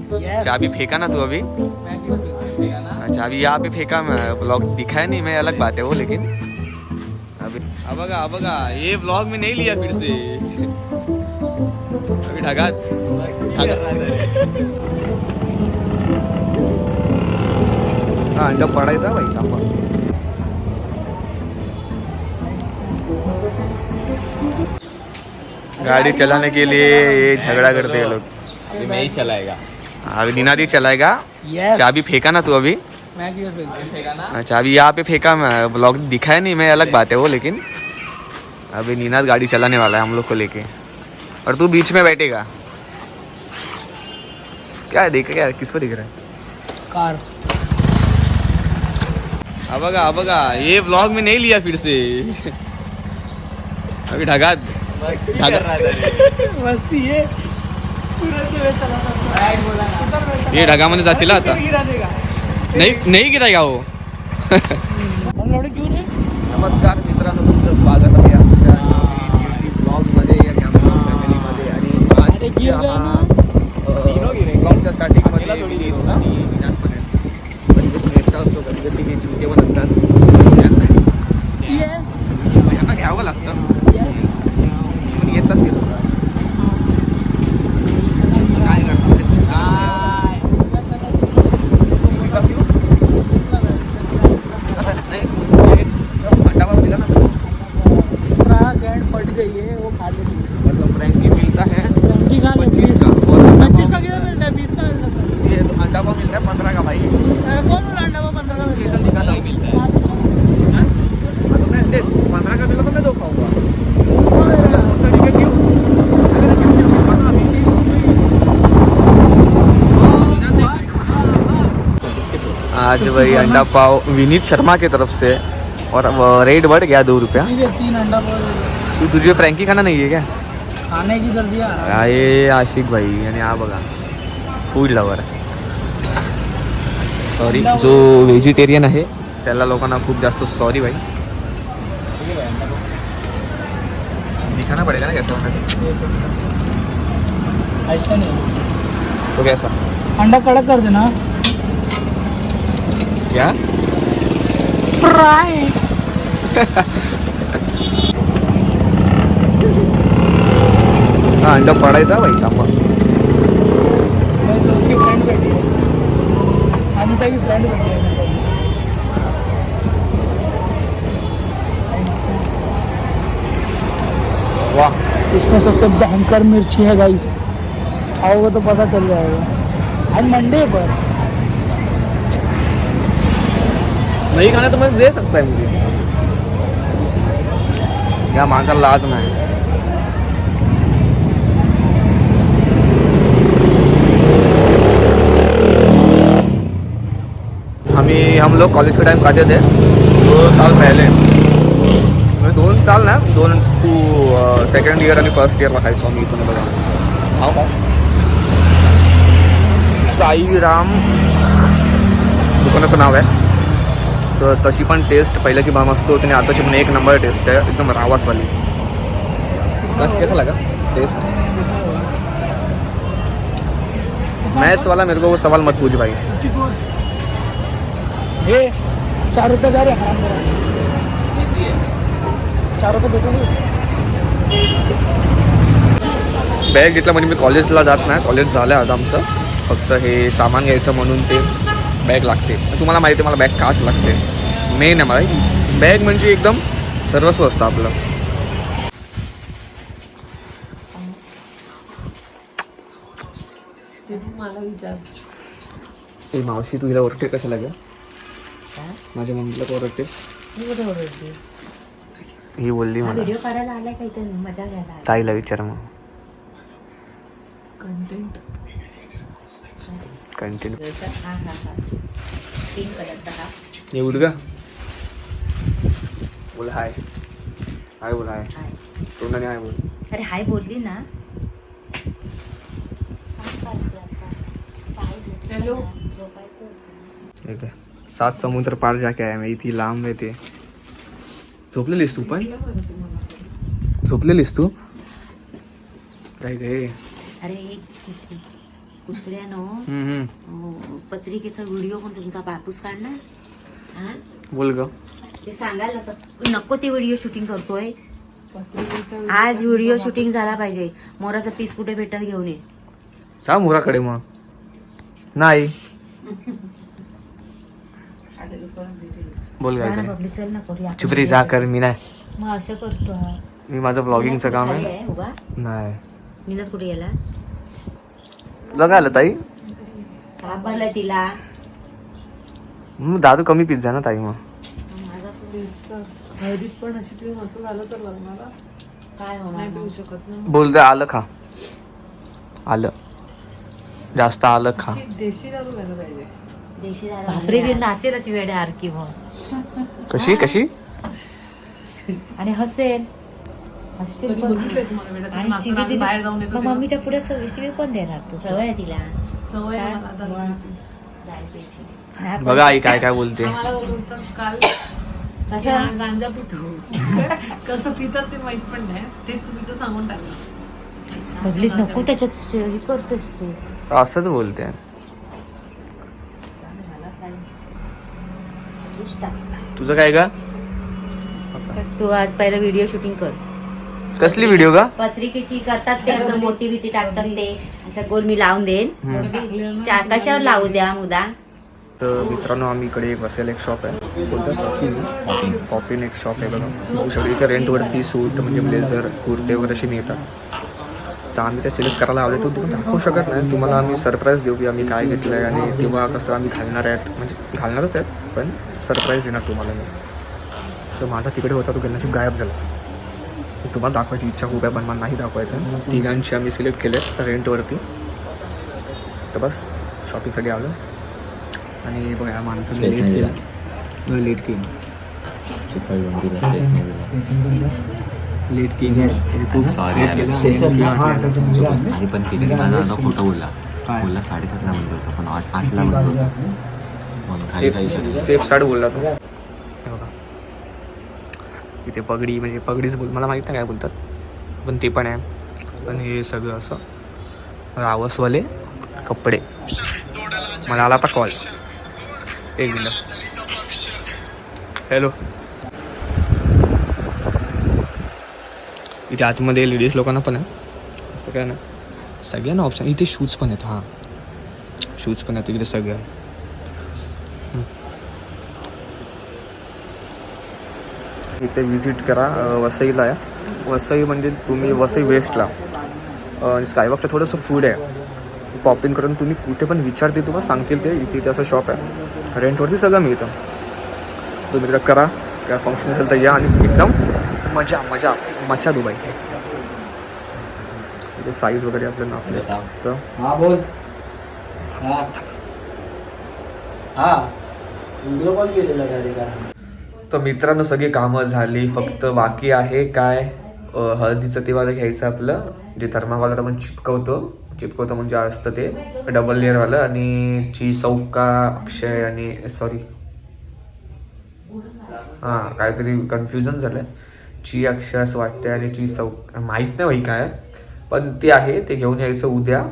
चाबी फेंका ना तू अभी। अच्छा अभी यहाँ पे फेंका, मैं ब्लॉग दिखाया नहीं मैं, अलग बात है वो, लेकिन अभी अब बघा ये ब्लॉग में नहीं लिया फिर से। अभी ढगा हाँ अंडा पडायचा भाई थांबा। गाड़ी चलाने के लिए ये झगड़ा करते हैं लोग। अभी मैं ही चलाएगा। अभी निनाद ही चलाएगा। चाबी फेंका ना तू अभी। मैं क्यों फेंका ना? अच्छा अभी यहाँ पे फेंका, मैं ब्लॉग दिखाया नहीं मैं, अलग बात है वो, लेकिन अभी निनाद गाड़ी चलाने वाला है हम लोग को लेके, और तू बीच में बैठेगा। क्या है देख, क्या है, किसको दिख रहा है? कार। अब बघा ये ब्लॉग में नहीं लिया फिर से। अभी ढगा मस्ती है। ये ढगामध्ये जातील आता। नाही गिरायगा हो। क्यों नहीं? नमस्कार मित्रांनो, तुमचं स्वागत आहे आमच्या ब्लॉगमध्ये या कॅम्पस फॅमिलीमध्ये। आणि ब्लॉगच्या स्टार्टिंगमध्ये एकटा असतो, कधी कधी चुके पण असतात, यांना घ्यावं लागतं, पण येतात ते लोक। काय करतात पट गई है वो खा लेती है। मतलब फ्रैंकी मिलता है फ्रैंकी खा लेती 25 का, 25 का कितना मिलता है? 20 का मिलता है। ये तो अंडा पाव मिलता है 15 का भाई। कौन बोला अंडा पाव 15 का मिलता है? निकाला ही मिलता है। तो मैं 15 का मिला तो मैं 2 खाऊंगा। क्यों? आज वही अंडा पाव विनीत शर्मा की तरफ से, और रेट बढ़ गया 2 रुपया। 3 अंडा पाव। तुझे फ्रँकी खाना नहीं है क्या? खाने की जल्दी ये आशिक भाई आणि हा बघा फूड लवर, सॉरी जो व्हेजिटेरियन आहे त्याला लोकांना खूप जास्त सॉरी भाई। दिखाना पड़ेगा ना कैसा होना है। ऐसा नहीं तो कैसा अंडा कड़क कर देना। क्या फ्राई। हा अंडा पडायचा भाई थांबा। मेरे दोस्त की फ्रेंड बैठी है, अनिता की फ्रेंड बैठी है। वाह इसमें सबसे भयंकर मिर्ची है गाइस, खाओगे तो पता चल जाएगा। आज मंडे पर नहीं खाना तो मैं दे सकता है मुझे, या माणसाला लाज नाही। हम लोग कॉलेज के टाइम खाते थे 2 साल पहले, 2 साल ना, 2 सेकंड ईयर आणि फर्स्ट ईयरला खायचो मी इथून बघा। हा साईराम दुकानाचं नाव आहे। तर तशी पण टेस्ट पहिल्याची मस्त होती आणि आताची पण 1 नंबर टेस्ट आहे, एकदम रावासवाली। कैसा लगा टेस्ट? मैथ्स वाला मेरे को वो सवाल मत पूछ भाई। ये 4 रुपये जा रहे हैं, 4 रुपये देते हैं। बॅग घेतला म्हणजे मी कॉलेजला जात नाही, कॉलेज झालं आज आमचं, फक्त हे सामान घ्यायचं म्हणून ते बॅग लागते। तुम्हाला माहिती आहे मला बॅग काच लागते, मेन आहे मला बॅग म्हणजे एकदम सर्वस्व असतं आपलं। ए मावशी तू हिला ओरडते कशाला ग? माझ्या मम्मीला का ओरडतेस? ही बोलली मला व्हिडिओ करायला आलाय का इथे मजा घ्यायला आलाय? ताईला विचार मग। कंटेंट हा हा हा पिंक कलरचा हा ये उठ गा, बोल हाय, हाय बोल, हाय हाय। तोंडाने हाय बोल। अरे हाय बोलली ना, सांग काय ते आता पाय झोपायचं होतं। 7 समुद्र पार जाके आहे मी, इथे लांब आहे ते। झोपलेलीस तू पण? झोपलेलीस तू काय गे? अरे कुत्र्यानं पत्रिकेचा व्हिडिओ पण तुमचा बापूस काढणार हा बोल ग. ते सांगायला तर नको ते व्हिडिओ शूटिंग करतोय. आज व्हिडिओ शूटिंग झाला पाहिजे. मोराचा पीस कुठे भेटत घेऊन ये. जा मोराकडे मग. नाही बोल काय बबली चल ना करूया. चुपरी जा कर. मी नाही. मग असं करतो मी माझं ब्लॉगिंगचं काम आहे. उभा नाही निनत कुठे गेला. तुला काय आलं ताई. भरलं तिला मग दारू कमी पित जा ना ताई. मग हळदीत पण अशी ट्रीम असं झालं तर लग्नाला काय होणार पिऊ शकत नाही. बोलतोय आलं खा. आलं जास्त आलं खा. देशी दारू घ्यायला पाहिजे. देशी दारू बी नाचेल अशी वेडे आरकी मग कशी कशी आणि हसेल. हसशील पण आणि शिवी दिली मग मम्मीच्या पुढे शिवी पण देणार तू. सवय आहे तिला. सवय बघा आई काय काय बोलते. काल कसं गांजा पितो कसं पितात ते माहित पण नाही. ते चुकीचं सांगून टाकलं. बबलीत नको त्याच्यात हे करतोस तू. असंच बोलते. तुझं काय का. तू आज पहिला व्हिडिओ शूटिंग कर. कसली व्हिडिओ का. पत्रिकेची करतात ते असं मोती बिती टाकतात ते असं गोल मी लावून देईन. कशावर लावू द्या मुदा. तर मित्रांनो आम्ही इकडे बसेल एक शॉप आहे. कोणतं पॉपिन एक शॉप आहे बघा. बघू शकतो इथे रेंटवरती सूट म्हणजे ब्लेझर कुर्ते वगैरे असे मिळतात. तर आम्ही ते सिलेक्ट करायला हवे. तो तुम्ही दाखवू शकत नाही. तुम्हाला आम्ही सरप्राईज देऊ की आम्ही काय घेतलं आहे आणि तेव्हा कसं आम्ही घालणार आहेत. म्हणजे घालणारच आहेत पण सरप्राईज देणार तुम्हाला मी. तर माझा तिकडे होता तो नशीब गायब झाला. तुम्हाला दाखवायची इच्छा खूप आहे पण मला नाही दाखवायचं. तिघांची आम्ही सिलेक्ट केलेत रेंटवरती. तर बस शॉपिंगसाठी आलो. आणि बघा या माणसाने लेट केलं. लेट केलं लेट केली आणि पण तिकडे माझा फोटो बोलला 7:30ला म्हणतो होता पण 8ला म्हणतो होता. मग खाली काही सेफ साईड बोलला तो. हे बघा इथे पगडी म्हणजे पगडीच बोल. मला माहीत नाही काय बोलतात पण ते पण आहे. पण हे सगळं असं रावसवाले कपडे. मला आला आता कॉल. एक मिनिट. हॅलो. इथे आतमध्ये लेडीज लोकांना पण आहे. असं काय नाही सगळ्यांना ऑप्शन. इथे शूज पण आहेत. हां शूज पण आहेत इकडे सगळ्या. इथे विजिट करा. वसईला आहे. वसई म्हणजे तुम्ही वसई वेस्टला स्कायवॉकचं थोडंसं फूड आहे. पॉपिंग करून तुम्ही कुठे पण विचारते तुम्हाला सांगतील ते. इथे असं शॉप आहे. रेंटवरती सगळं मिळतं. तुम्ही तिथं करा. काय फंक्शन असेल तर या आणि एकदम मजा मजा मच्छा दुबई. इथे साईज वगैरे आपल्याला आपल्या तर हा बोल. हा व्हिडिओ कॉल केलेला डायरेक्ट. तर मित्रांनो सगळी कामं झाली. फक्त बाकी आहे काय हळदीचं तेवाला घ्यायचं आपलं जे थर्माकॉलर आपण चिपकवतो म्हणजे असतं ते डबल लेअरवालं. आणि ची चौका अक्षय आणि सॉरी हां काहीतरी कन्फ्युजन झालं. ची अक्षय असं वाटतंय आणि ची माहीत नाही भाई काय पण ते आहे. ते घेऊन यायचं उद्या.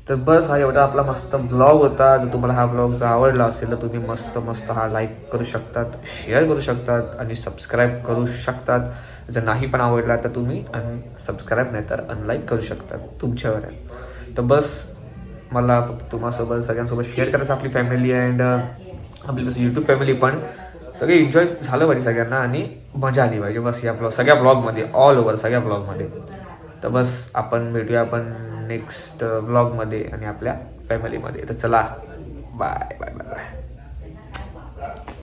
तर बस हा एवढा आपला मस्त ब्लॉग होता. जर तुम्हाला हा ब्लॉग जर आवडला असेल तर तुम्ही मस्त हा लाईक करू शकतात, शेअर करू शकतात आणि सबस्क्राईब करू शकतात. जर नाही पण आवडला तर तुम्ही सबस्क्राईब नाही तर अनलाईक करू शकतात. तुमच्यावर आहे. तर बस मला फक्त तुम्हासोबत सगळ्यांसोबत शेअर करायचं. आपली फॅमिली अँड आपली तसं यूट्यूब फॅमिली पण सगळे एन्जॉय झालं पाहिजे सगळ्यांना आणि मजा आली पाहिजे बस या सगळ्या ब्लॉगमध्ये ऑल ओव्हर सगळ्या ब्लॉगमध्ये. तर बस आपण भेटूया आपण नेक्स्ट ब्लॉगमध्ये आणि आपल्या फॅमिलीमध्ये. तर चला बाय बाय बाय बाय.